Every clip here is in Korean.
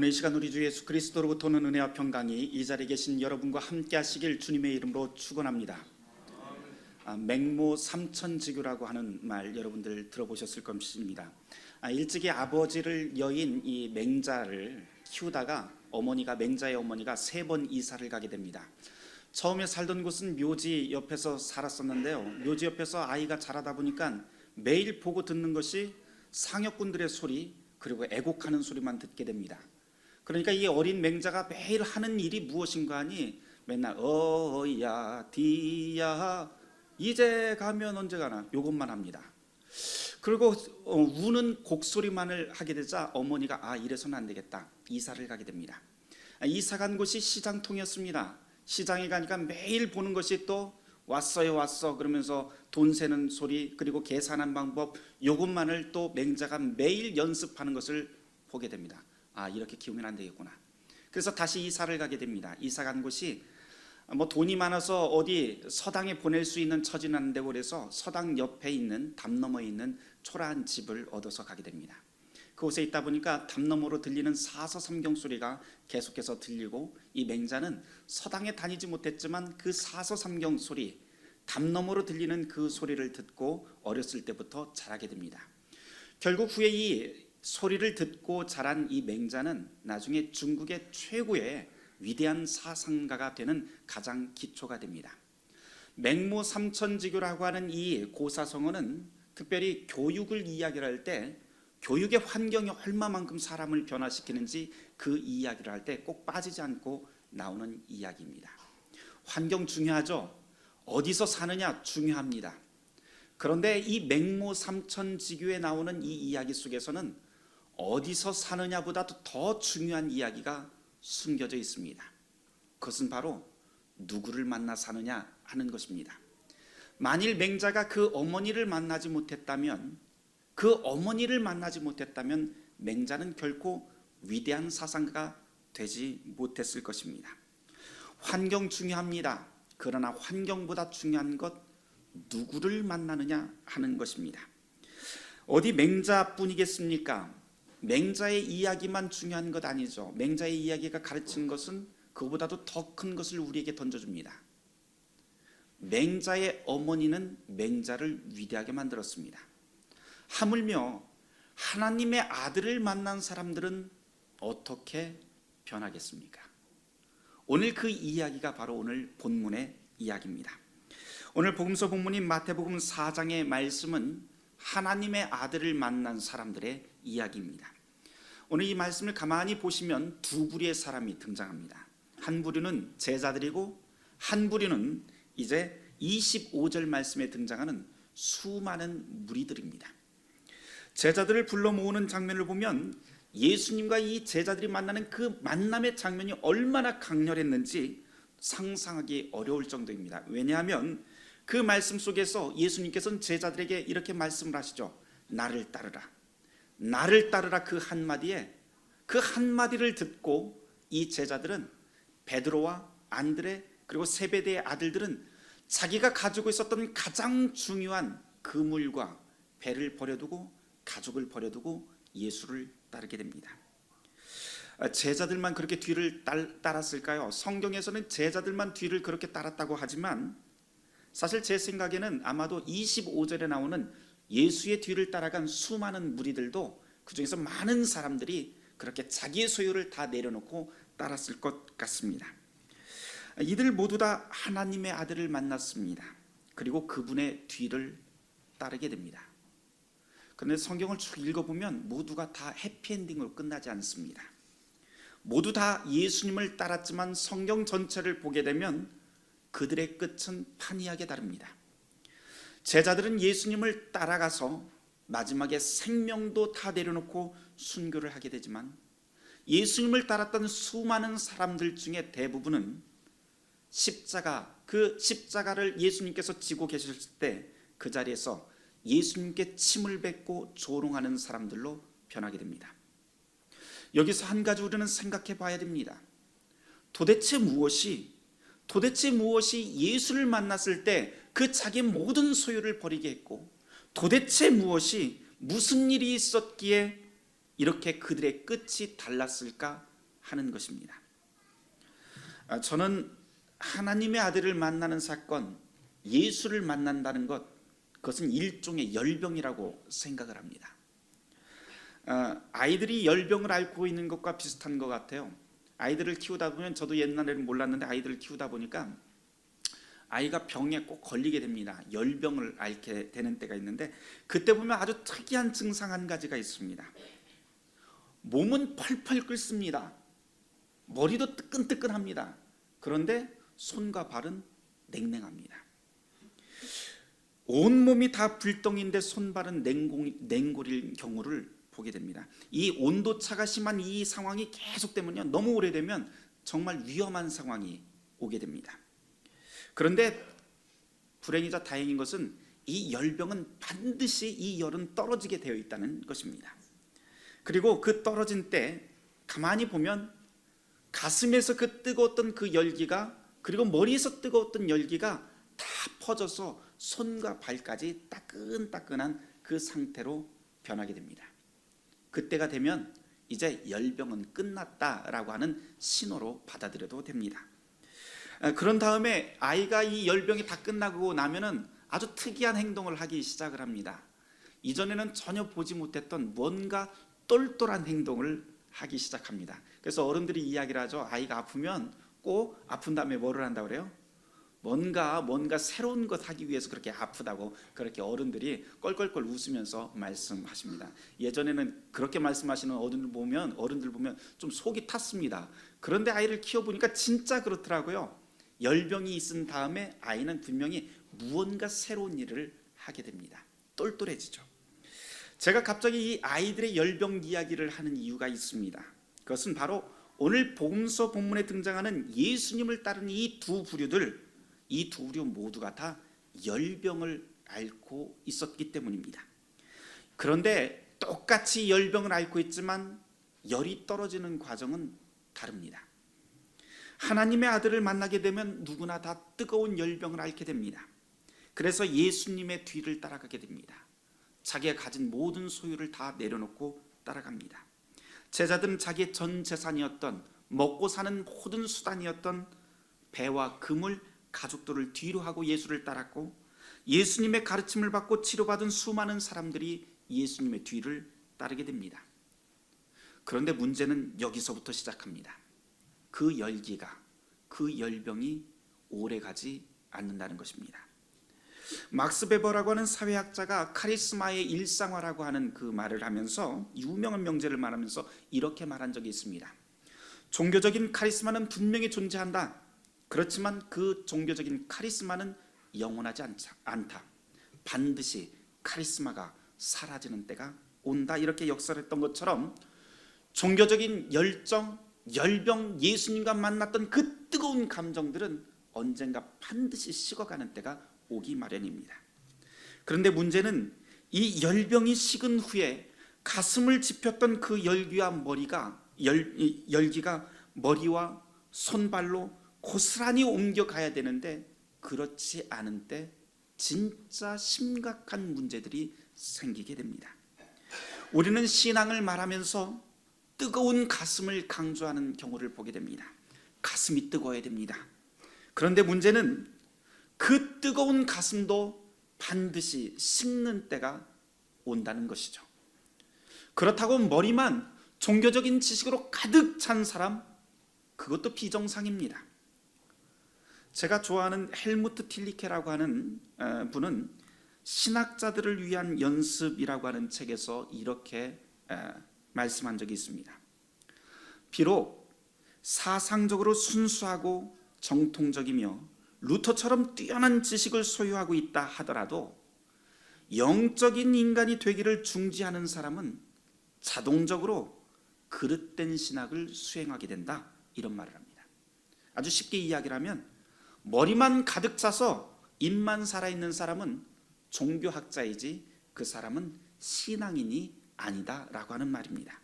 오늘 이 시간 우리 주 예수 그리스도로부터 오는 은혜와 평강이 이 자리에 계신 여러분과 함께 하시길 주님의 이름으로 축원합니다. 맹모 삼천지교라고 하는 말 여러분들 들어보셨을 것입니다. 일찍이 아버지를 여인 이 맹자를 키우다가 맹자의 어머니가 3번 이사를 가게 됩니다. 처음에 살던 곳은 묘지 옆에서 살았었는데요, 묘지 옆에서 아이가 자라다 보니까 매일 보고 듣는 것이 상역군들의 소리, 그리고 애곡하는 소리만 듣게 됩니다. 그러니까 이 어린 맹자가 매일 하는 일이 무엇인가 하니 맨날 어야 디야 이제 가면 언제 가나 요것만 합니다. 그리고 우는 곡소리만을 하게 되자 어머니가 이래서는 안 되겠다, 이사를 가게 됩니다. 이사 간 곳이 시장통이었습니다. 시장에 가니까 매일 보는 것이 또 왔어요 왔어 그러면서 돈 세는 소리, 그리고 계산한 방법, 요것만을 또 맹자가 매일 연습하는 것을 보게 됩니다. 이렇게 키우면 안 되겠구나. 그래서 다시 이사를 가게 됩니다. 이사 간 곳이 돈이 많아서 어디 서당에 보낼 수 있는 처지는 안 되고, 그래서 서당 옆에 있는 담 너머에 있는 초라한 집을 얻어서 가게 됩니다. 그곳에 있다 보니까 담 너머로 들리는 사서삼경 소리가 계속해서 들리고, 이 맹자는 서당에 다니지 못했지만 그 사서삼경 소리, 담 너머로 들리는 그 소리를 듣고 어렸을 때부터 자라게 됩니다. 결국 후에 이 소리를 듣고 자란 이 맹자는 나중에 중국의 최고의 위대한 사상가가 되는 가장 기초가 됩니다. 맹모 삼천지교라고 하는 이 고사성어는 특별히 교육을 이야기할 때 교육의 환경이 얼마만큼 사람을 변화시키는지 그 이야기를 할 때 꼭 빠지지 않고 나오는 이야기입니다. 환경 중요하죠. 어디서 사느냐 중요합니다. 그런데 이 맹모 삼천지교에 나오는 이 이야기 속에서는 어디서 사느냐보다도 더 중요한 이야기가 숨겨져 있습니다. 그것은 바로 누구를 만나 사느냐 하는 것입니다. 만일 맹자가 그 어머니를 만나지 못했다면, 맹자는 결코 위대한 사상가가 되지 못했을 것입니다. 환경 중요합니다. 그러나 환경보다 중요한 것, 누구를 만나느냐 하는 것입니다. 어디 맹자뿐이겠습니까? 맹자의 이야기만 중요한 것 아니죠. 맹자의 이야기가 가르치는 것은 그보다도 더 큰 것을 우리에게 던져줍니다. 맹자의 어머니는 맹자를 위대하게 만들었습니다. 하물며 하나님의 아들을 만난 사람들은 어떻게 변하겠습니까? 오늘 그 이야기가 바로 오늘 본문의 이야기입니다. 오늘 복음서 본문인 마태복음 4장의 말씀은 하나님의 아들을 만난 사람들의 이야기입니다. 오늘 이 말씀을 가만히 보시면 두 부류의 사람이 등장합니다. 한 부류는 제자들이고, 한 부류는 이제 25절 말씀에 등장하는 수많은 무리들입니다. 제자들을 불러 모으는 장면을 보면 예수님과 이 제자들이 만나는 그 만남의 장면이 얼마나 강렬했는지 상상하기 어려울 정도입니다. 왜냐하면 그 말씀 속에서 예수님께서는 제자들에게 이렇게 말씀을 하시죠. 나를 따르라. 나를 따르라. 그 한마디를 듣고 이 제자들은, 베드로와 안드레 그리고 세베대의 아들들은 자기가 가지고 있었던 가장 중요한 그물과 배를 버려두고, 가족을 버려두고 예수를 따르게 됩니다. 제자들만 그렇게 뒤를 따랐을까요? 성경에서는 제자들만 뒤를 그렇게 따랐다고 하지만 사실 제 생각에는 아마도 25절에 나오는 예수의 뒤를 따라간 수많은 무리들도 그 중에서 많은 사람들이 그렇게 자기의 소유를 다 내려놓고 따랐을 것 같습니다. 이들 모두 다 하나님의 아들을 만났습니다. 그리고 그분의 뒤를 따르게 됩니다. 그런데 성경을 쭉 읽어보면 모두가 다 해피엔딩으로 끝나지 않습니다. 모두 다 예수님을 따랐지만 성경 전체를 보게 되면 그들의 끝은 판이하게 다릅니다. 제자들은 예수님을 따라가서 마지막에 생명도 다 내려놓고 순교를 하게 되지만, 예수님을 따랐던 수많은 사람들 중에 대부분은 그 십자가를 예수님께서 지고 계실 때 그 자리에서 예수님께 침을 뱉고 조롱하는 사람들로 변하게 됩니다. 여기서 한 가지 우리는 생각해 봐야 됩니다. 도대체 무엇이 예수를 만났을 때 그 자기 모든 소유를 버리게 했고, 도대체 무슨 일이 있었기에 이렇게 그들의 끝이 달랐을까 하는 것입니다. 저는 하나님의 아들을 만나는 사건, 예수를 만난다는 것, 그것은 일종의 열병이라고 생각을 합니다. 아이들이 열병을 앓고 있는 것과 비슷한 것 같아요. 아이들을 키우다 보면, 저도 옛날에는 몰랐는데 아이들을 키우다 보니까 아이가 병에 꼭 걸리게 됩니다. 열병을 앓게 되는 때가 있는데, 그때 보면 아주 특이한 증상 한 가지가 있습니다. 몸은 펄펄 끓습니다. 머리도 뜨끈뜨끈합니다. 그런데 손과 발은 냉랭합니다. 온몸이 다 불덩인데 손발은 냉골일 경우를 보게 됩니다. 이 온도차가 심한 이 상황이 계속되면요, 너무 오래되면 정말 위험한 상황이 오게 됩니다. 그런데 불행이자 다행인 것은 이 열병은 반드시 이 열은 떨어지게 되어 있다는 것입니다. 그리고 그 떨어진 때 가만히 보면 가슴에서 그 뜨거웠던 그 열기가, 그리고 머리에서 뜨거웠던 열기가 다 퍼져서 손과 발까지 따끈따끈한 그 상태로 변하게 됩니다. 그때가 되면 이제 열병은 끝났다라고 하는 신호로 받아들여도 됩니다. 그런 다음에 아이가 이 열병이 다 끝나고 나면은 아주 특이한 행동을 하기 시작을 합니다. 이전에는 전혀 보지 못했던 뭔가 똘똘한 행동을 하기 시작합니다. 그래서 어른들이 이야기를 하죠. 아이가 아프면 꼭 아픈 다음에 뭐를 한다고 그래요? 뭔가 새로운 것 하기 위해서 그렇게 아프다고, 그렇게 어른들이 껄껄껄 웃으면서 말씀하십니다. 예전에는 그렇게 말씀하시는 어른들 보면 좀 속이 탔습니다. 그런데 아이를 키워보니까 진짜 그렇더라고요. 열병이 있은 다음에 아이는 분명히 무언가 새로운 일을 하게 됩니다. 똘똘해지죠. 제가 갑자기 이 아이들의 열병 이야기를 하는 이유가 있습니다. 그것은 바로 오늘 복음서 본문에 등장하는 예수님을 따르는 이 두 부류 모두가 다 열병을 앓고 있었기 때문입니다. 그런데 똑같이 열병을 앓고 있지만 열이 떨어지는 과정은 다릅니다. 하나님의 아들을 만나게 되면 누구나 다 뜨거운 열병을 앓게 됩니다. 그래서 예수님의 뒤를 따라가게 됩니다. 자기가 가진 모든 소유를 다 내려놓고 따라갑니다. 제자들은 자기의 전 재산이었던, 먹고 사는 모든 수단이었던 배와 금을, 가족들을 뒤로 하고 예수를 따랐고, 예수님의 가르침을 받고 치료받은 수많은 사람들이 예수님의 뒤를 따르게 됩니다. 그런데 문제는 여기서부터 시작합니다. 그 열기가, 그 열병이 오래가지 않는다는 것입니다. 막스 베버라고 하는 사회학자가 카리스마의 일상화라고 하는 그 말을 하면서, 유명한 명제를 말하면서 이렇게 말한 적이 있습니다. 종교적인 카리스마는 분명히 존재한다. 그렇지만 그 종교적인 카리스마는 영원하지 않다. 반드시 카리스마가 사라지는 때가 온다. 이렇게 역설했던 것처럼 종교적인 열정, 열병, 예수님과 만났던 그 뜨거운 감정들은 언젠가 반드시 식어가는 때가 오기 마련입니다. 그런데 문제는 이 열병이 식은 후에 가슴을 짚혔던 그 열기가 머리와 손발로 고스란히 옮겨가야 되는데, 그렇지 않은 때 진짜 심각한 문제들이 생기게 됩니다. 우리는 신앙을 말하면서 뜨거운 가슴을 강조하는 경우를 보게 됩니다. 가슴이 뜨거워야 됩니다. 그런데 문제는 그 뜨거운 가슴도 반드시 식는 때가 온다는 것이죠. 그렇다고 머리만 종교적인 지식으로 가득 찬 사람, 그것도 비정상입니다. 제가 좋아하는 헬무트 틸리케라고 하는 분은 신학자들을 위한 연습이라고 하는 책에서 이렇게 말씀한 적이 있습니다. 비록 사상적으로 순수하고 정통적이며 루터처럼 뛰어난 지식을 소유하고 있다 하더라도 영적인 인간이 되기를 중지하는 사람은 자동적으로 그릇된 신학을 수행하게 된다, 이런 말을 합니다. 아주 쉽게 이야기를 하면 머리만 가득 차서 입만 살아있는 사람은 종교학자이지 그 사람은 신앙인이 아니다 라고 하는 말입니다.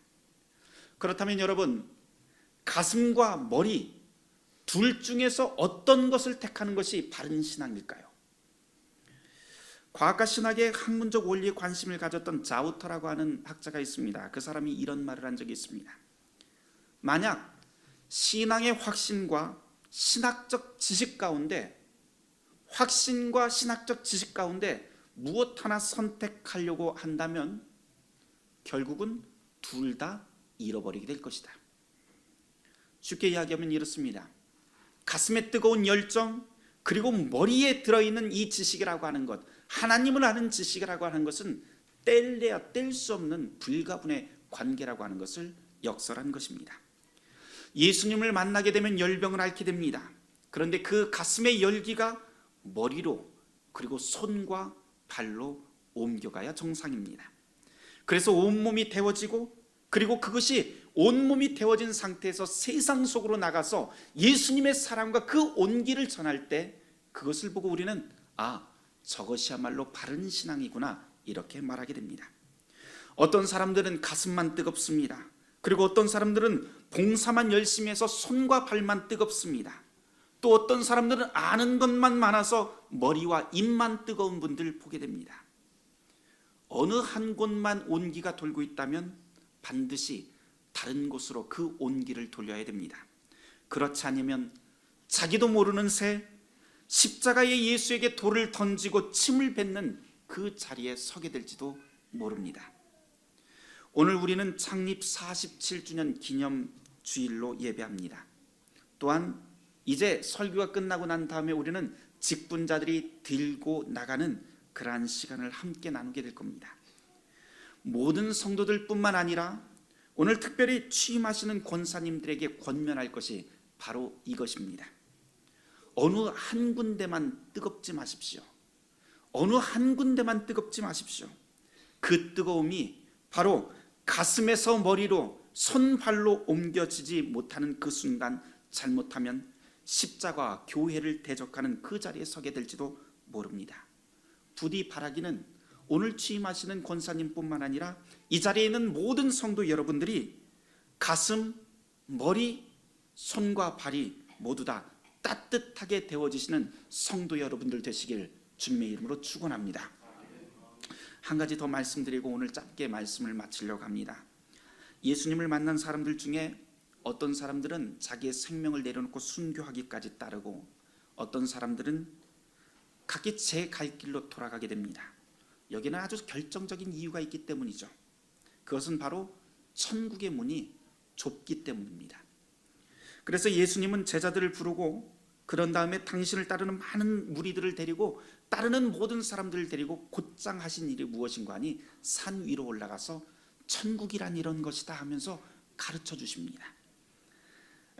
그렇다면 여러분, 가슴과 머리 둘 중에서 어떤 것을 택하는 것이 바른 신앙일까요? 과학과 신학의 학문적 원리에 관심을 가졌던 자우터라고 하는 학자가 있습니다. 그 사람이 이런 말을 한 적이 있습니다. 만약 신앙의 확신과 신학적 지식 가운데 무엇 하나 선택하려고 한다면 결국은 둘 다 잃어버리게 될 것이다. 쉽게 이야기하면 이렇습니다. 가슴에 뜨거운 열정, 그리고 머리에 들어있는 이 지식이라고 하는 것, 하나님을 아는 지식이라고 하는 것은 뗄래야 뗄 수 없는 불가분의 관계라고 하는 것을 역설한 것입니다. 예수님을 만나게 되면 열병을 앓게 됩니다. 그런데 그 가슴의 열기가 머리로 그리고 손과 발로 옮겨가야 정상입니다. 그래서 온몸이 데워지고, 그리고 그것이 온몸이 데워진 상태에서 세상 속으로 나가서 예수님의 사랑과 그 온기를 전할 때 그것을 보고 우리는 저것이야말로 바른 신앙이구나 이렇게 말하게 됩니다. 어떤 사람들은 가슴만 뜨겁습니다. 그리고 어떤 사람들은 봉사만 열심히 해서 손과 발만 뜨겁습니다. 또 어떤 사람들은 아는 것만 많아서 머리와 입만 뜨거운 분들 보게 됩니다. 어느 한 곳만 온기가 돌고 있다면 반드시 다른 곳으로 그 온기를 돌려야 됩니다. 그렇지 않으면 자기도 모르는 새 십자가의 예수에게 돌을 던지고 침을 뱉는 그 자리에 서게 될지도 모릅니다. 오늘 우리는 창립 47주년 기념 주일로 예배합니다. 또한 이제 설교가 끝나고 난 다음에 우리는 직분자들이 들고 나가는 그러한 시간을 함께 나누게 될 겁니다. 모든 성도들뿐만 아니라 오늘 특별히 취임하시는 권사님들에게 권면할 것이 바로 이것입니다. 어느 한 군데만 뜨겁지 마십시오. 어느 한 군데만 뜨겁지 마십시오. 그 뜨거움이 바로 가슴에서 머리로 손발로 옮겨지지 못하는 그 순간 잘못하면 십자가와 교회를 대적하는 그 자리에 서게 될지도 모릅니다. 부디 바라기는 오늘 취임하시는 권사님뿐만 아니라 이 자리에 있는 모든 성도 여러분들이 가슴, 머리, 손과 발이 모두 다 따뜻하게 데워지시는 성도 여러분들 되시길 주님의 이름으로 축원합니다. 한 가지 더 말씀드리고 오늘 짧게 말씀을 마치려고 합니다. 예수님을 만난 사람들 중에 어떤 사람들은 자기의 생명을 내려놓고 순교하기까지 따르고, 어떤 사람들은 각기 제 갈 길로 돌아가게 됩니다. 여기는 아주 결정적인 이유가 있기 때문이죠. 그것은 바로 천국의 문이 좁기 때문입니다. 그래서 예수님은 제자들을 부르고 그런 다음에 당신을 따르는 많은 무리들을 데리고 따르는 모든 사람들을 데리고 곧장 하신 일이 무엇인가 하니 산 위로 올라가서 천국이란 이런 것이다 하면서 가르쳐 주십니다.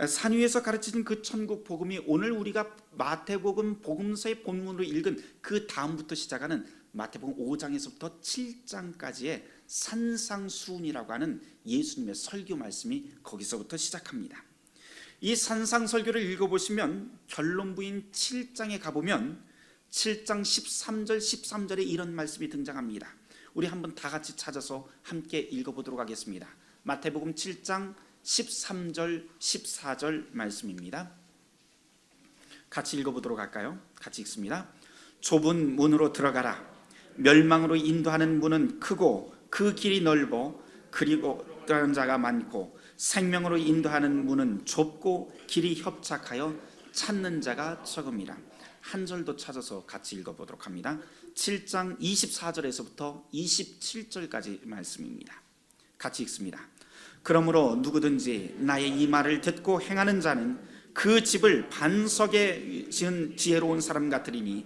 산 위에서 가르치는 그 천국 복음이 오늘 우리가 마태복음 복음서의 본문으로 읽은 그 다음부터 시작하는 마태복음 5장에서부터 7장까지의 산상수훈이라고 하는 예수님의 설교 말씀이 거기서부터 시작합니다. 이 산상설교를 읽어보시면 결론부인 7장에 가보면 7장 13절 13절에 이런 말씀이 등장합니다. 우리 한번 다 같이 찾아서 함께 읽어보도록 하겠습니다. 마태복음 7장 13절 14절 말씀입니다. 같이 읽어보도록 할까요? 같이 읽습니다. 좁은 문으로 들어가라. 멸망으로 인도하는 문은 크고 그 길이 넓어 그리고 들어가는 자가 많고, 생명으로 인도하는 문은 좁고 길이 협착하여 찾는 자가 적음이라. 한 절도 찾아서 같이 읽어보도록 합니다. 7장 24절에서부터 27절까지 말씀입니다. 같이 읽습니다. 그러므로 누구든지 나의 이 말을 듣고 행하는 자는 그 집을 반석에 지은 지혜로운 사람 같으리니,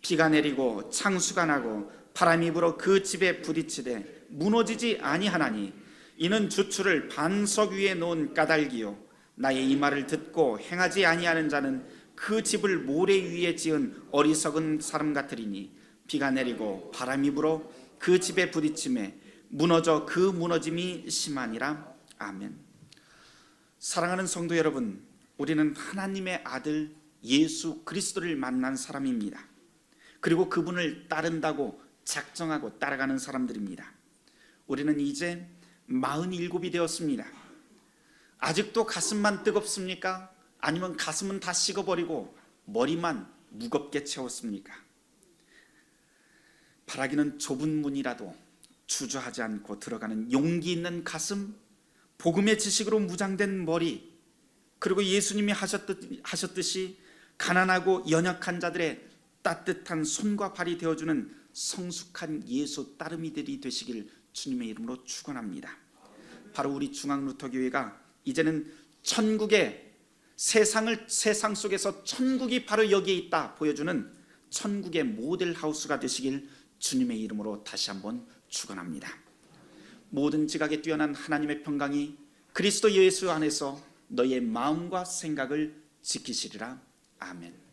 비가 내리고 창수가 나고 바람이 불어 그 집에 부딪히되 무너지지 아니하나니, 이는 주추를 반석 위에 놓은 까닭이요 나의 이 말을 듣고 행하지 아니하는 자는 그 집을 모래 위에 지은 어리석은 사람 같으리니, 비가 내리고 바람이 불어 그 집에 부딪힘에 무너져 그 무너짐이 심하니라. 아멘. 사랑하는 성도 여러분, 우리는 하나님의 아들 예수 그리스도를 만난 사람입니다. 그리고 그분을 따른다고 작정하고 따라가는 사람들입니다. 우리는 이제 47이 되었습니다. 아직도 가슴만 뜨겁습니까? 아니면 가슴은 다 식어버리고 머리만 무겁게 채웠습니까? 바라기는 좁은 문이라도 주저하지 않고 들어가는 용기 있는 가슴, 복음의 지식으로 무장된 머리, 그리고 예수님이 하셨듯이 가난하고 연약한 자들의 따뜻한 손과 발이 되어주는 성숙한 예수 따르미들이 되시길 주님의 이름으로 축원합니다. 바로 우리 중앙루터교회가 이제는 천국의 세상 속에서 천국이 바로 여기에 있다 보여주는 천국의 모델 하우스가 되시길 주님의 이름으로 다시 한번 축원합니다. 모든 지각에 뛰어난 하나님의 평강이 그리스도 예수 안에서 너의 마음과 생각을 지키시리라. 아멘.